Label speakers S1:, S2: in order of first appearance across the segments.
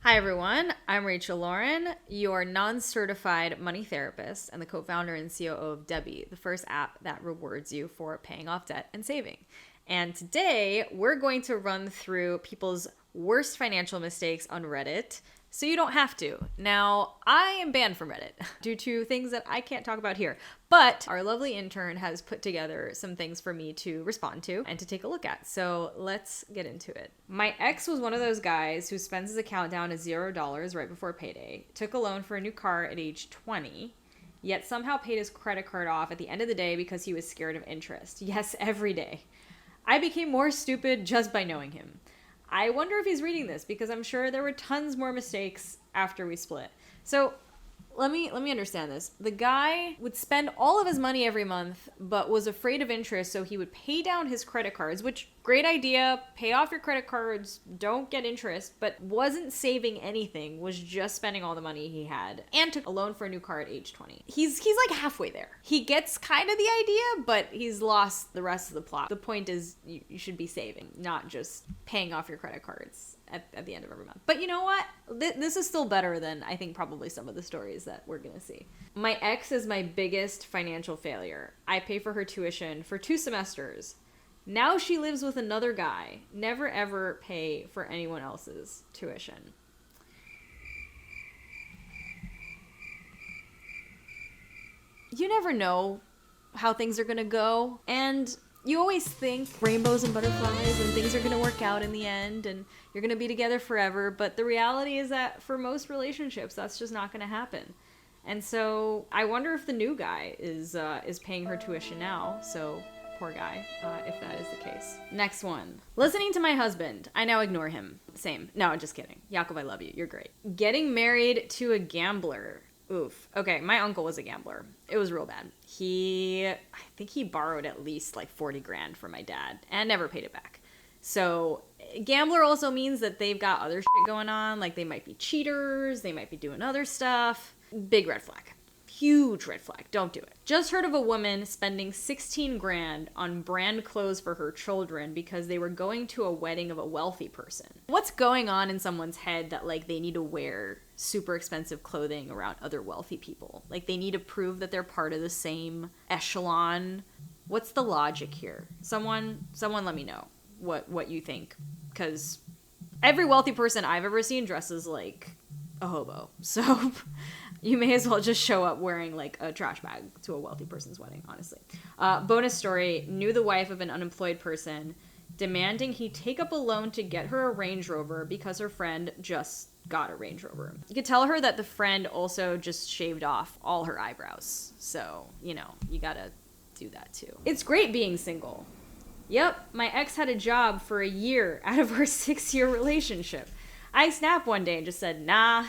S1: Hi, everyone. I'm Rachel Lauren, your non-certified money therapist and the co-founder and COO of Debbie, the first app that rewards you for paying off debt and saving. And today, we're going to run through people's worst financial mistakes on Reddit so you don't have to. Now, I am banned from Reddit due to things that I can't talk about here, but our lovely intern has put together some things for me to respond to and to take a look at. So let's get into it. My ex was one of those guys who spends his account down to $0 right before payday, took a loan for a new car at age 20, yet somehow paid his credit card off at the end of the day because he was scared of interest. Yes, every day. I became more stupid just by knowing him. I wonder if he's reading this because I'm sure there were tons more mistakes after we split. So let me understand this. The guy would spend all of his money every month, but was afraid of interest, so he would pay down his credit cards, which, great idea, pay off your credit cards, don't get interest, but wasn't saving anything, was just spending all the money he had, and took a loan for a new car at age 20. He's like halfway there. He gets kind of the idea, but he's lost the rest of the plot. The point is you should be saving, not just paying off your credit cards at the end of every month. But you know what? This is still better than I think probably some of the stories that we're going to see. My ex is my biggest financial failure. I pay for her tuition for 2 semesters. Now she lives with another guy. Never ever pay for anyone else's tuition. You never know how things are going to go, and you always think rainbows and butterflies and things are going to work out in the end and you're going to be together forever. But the reality is that for most relationships, that's just not going to happen. And so I wonder if the new guy is paying her tuition now. So poor guy, if that is the case. Next one. Listening to my husband. I now ignore him. Same. No, just kidding. Jakob, I love you. You're great. Getting married to a gambler. Oof. Okay, my uncle was a gambler. It was real bad. I think he borrowed at least like 40 grand from my dad and never paid it back. So gambler also means that they've got other shit going on. Like they might be cheaters. They might be doing other stuff. Big red flag. Huge red flag. Don't do it. Just heard of a woman spending 16 grand on brand clothes for her children because they were going to a wedding of a wealthy person. What's going on in someone's head that like they need to wear super expensive clothing around other wealthy people? Like they need to prove that they're part of the same echelon. What's the logic here? Someone let me know what you think, because every wealthy person I've ever seen dresses like a hobo. So you may as well just show up wearing like a trash bag to a wealthy person's wedding, honestly. Bonus story, knew the wife of an unemployed person, demanding he take up a loan to get her a Range Rover because her friend just got a Range Rover. You could tell her that the friend also just shaved off all her eyebrows. So, you gotta do that too. It's great being single. Yep, my ex had a job for a year out of our 6-year relationship. I snapped one day and just said, nah,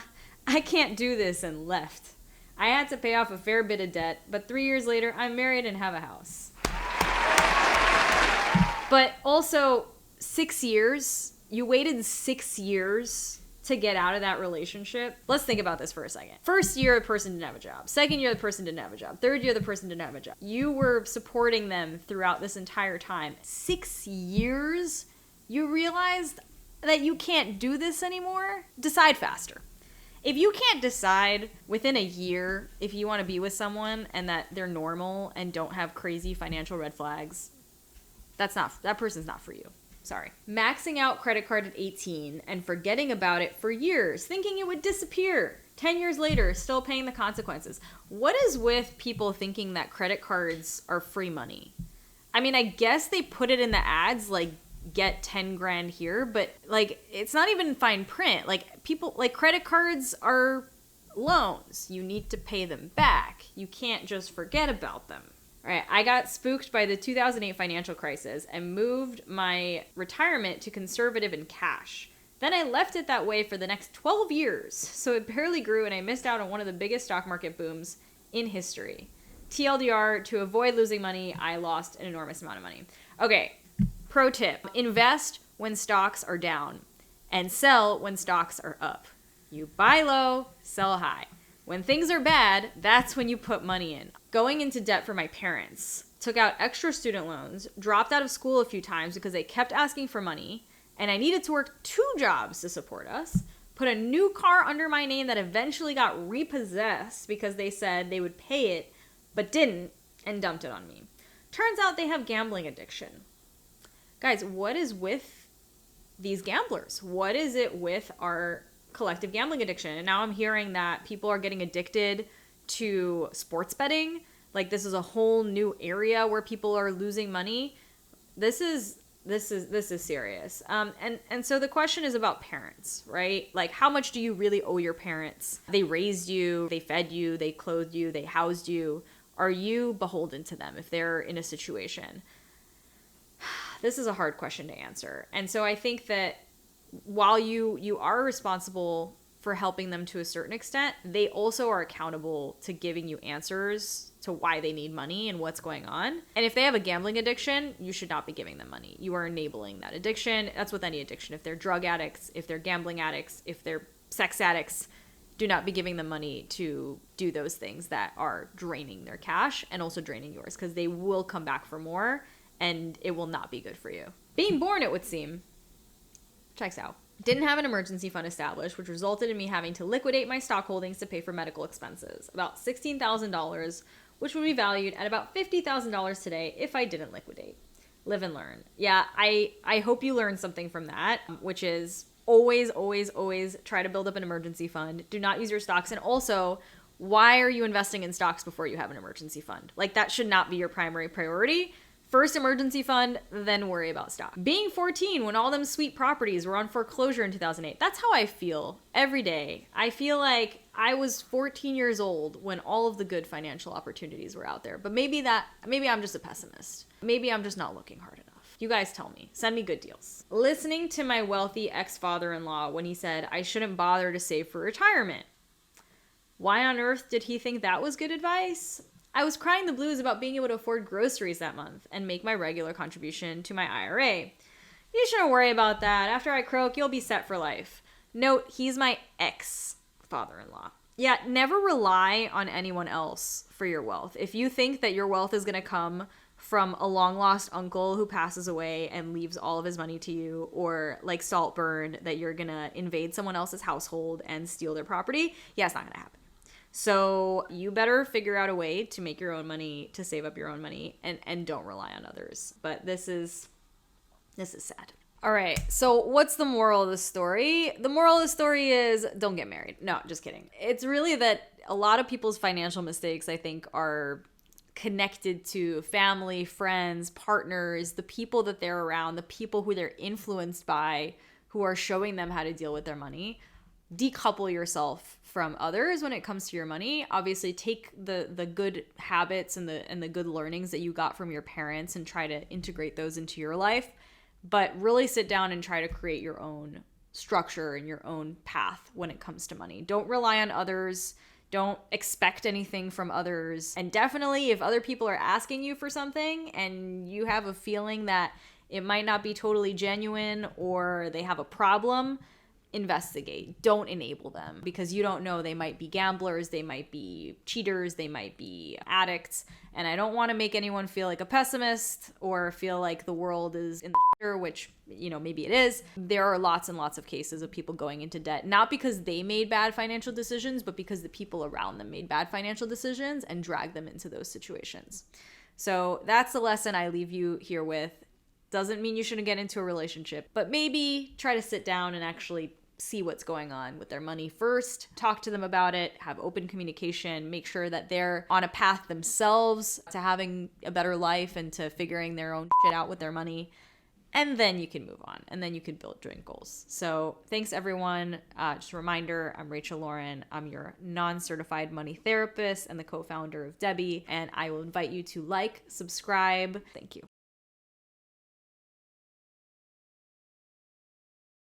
S1: I can't do this, and left. I had to pay off a fair bit of debt, but 3 years later, I'm married and have a house. But also, 6 years, you waited 6 years to get out of that relationship. Let's think about this for a second. First year, the person didn't have a job. Second year, the person didn't have a job. Third year, the person didn't have a job. You were supporting them throughout this entire time. 6 years, you realized that you can't do this anymore? Decide faster. If you can't decide within a year if you want to be with someone and that they're normal and don't have crazy financial red flags, that person's not for you. Sorry. Maxing out credit card at 18 and forgetting about it for years, thinking it would disappear. 10 years later, still paying the consequences. What is with people thinking that credit cards are free money? I mean, I guess they put it in the ads, like, get 10 grand here, but like it's not even fine print. Like people, like credit cards are loans. You need to pay them back. You can't just forget about them. All right, I got spooked by the 2008 financial crisis and moved my retirement to conservative and cash. Then I left it that way for the next 12 years, so it barely grew and I missed out on one of the biggest stock market booms in history. TLDR, to avoid losing money, I lost an enormous amount of money. Okay, pro tip, invest when stocks are down and sell when stocks are up. You buy low, sell high. When things are bad, that's when you put money in. Going into debt for my parents. Took out extra student loans, dropped out of school a few times because they kept asking for money, and I needed to work 2 jobs to support us. put a new car under my name that eventually got repossessed because they said they would pay it, but didn't, and dumped it on me. Turns out they have gambling addiction. Guys, what is with these gamblers? What is it with our collective gambling addiction? And now I'm hearing that people are getting addicted to sports betting. Like, this is a whole new area where people are losing money. This is serious. And so the question is about parents, right? Like, how much do you really owe your parents? They raised you, they fed you, they clothed you, they housed you. Are you beholden to them if they're in a situation? This is a hard question to answer. And so I think that while you are responsible for helping them to a certain extent, they also are accountable to giving you answers to why they need money and what's going on. And if they have a gambling addiction, you should not be giving them money. You are enabling that addiction. That's with any addiction. If they're drug addicts, if they're gambling addicts, if they're sex addicts, do not be giving them money to do those things that are draining their cash and also draining yours, because they will come back for more and it will not be good for you. Being born, it would seem, checks out. Didn't have an emergency fund established, which resulted in me having to liquidate my stock holdings to pay for medical expenses. About $16,000, which would be valued at about $50,000 today if I didn't liquidate. Live and learn. Yeah, I hope you learned something from that, which is always, always, always try to build up an emergency fund. Do not use your stocks. And also, why are you investing in stocks before you have an emergency fund? Like, that should not be your primary priority. First emergency fund, then worry about stock. Being 14 when all them sweet properties were on foreclosure in 2008. That's how I feel every day. I feel like I was 14 years old when all of the good financial opportunities were out there. But maybe I'm just a pessimist. Maybe I'm just not looking hard enough. You guys tell me. Send me good deals. Listening to my wealthy ex-father-in-law when he said I shouldn't bother to save for retirement. Why on earth did he think that was good advice? I was crying the blues about being able to afford groceries that month and make my regular contribution to my IRA. You shouldn't worry about that. After I croak, you'll be set for life. Note, he's my ex-father-in-law. Yeah, never rely on anyone else for your wealth. If you think that your wealth is going to come from a long-lost uncle who passes away and leaves all of his money to you, or like Saltburn, that you're going to invade someone else's household and steal their property, yeah, it's not going to happen. So you better figure out a way to make your own money, to save up your own money, and don't rely on others. But this is sad. All right, so what's the moral of the story? The moral of the story is don't get married. No, just kidding. It's really that a lot of people's financial mistakes, I think, are connected to family, friends, partners, the people that they're around, the people who they're influenced by, who are showing them how to deal with their money. Decouple yourself from others when it comes to your money. Obviously, take the good habits and the good learnings that you got from your parents and try to integrate those into your life. But really sit down and try to create your own structure and your own path when it comes to money. Don't rely on others. Don't expect anything from others. And definitely, if other people are asking you for something and you have a feeling that it might not be totally genuine or they have a problem, investigate. Don't enable them, because you don't know. They might be gamblers, they might be cheaters, they might be addicts. And I don't want to make anyone feel like a pessimist or feel like the world is in the shitter, which, maybe it is. There are lots and lots of cases of people going into debt, not because they made bad financial decisions, but because the people around them made bad financial decisions and dragged them into those situations. So that's the lesson I leave you here with. Doesn't mean you shouldn't get into a relationship, but maybe try to sit down and actually see what's going on with their money first, talk to them about it, have open communication, make sure that they're on a path themselves to having a better life and to figuring their own shit out with their money. And then you can move on, and then you can build joint goals. So thanks, everyone. Just a reminder, I'm Rachel Lauren. I'm your non-certified money therapist and the co-founder of Debbie, and I will invite you to like, subscribe. Thank you.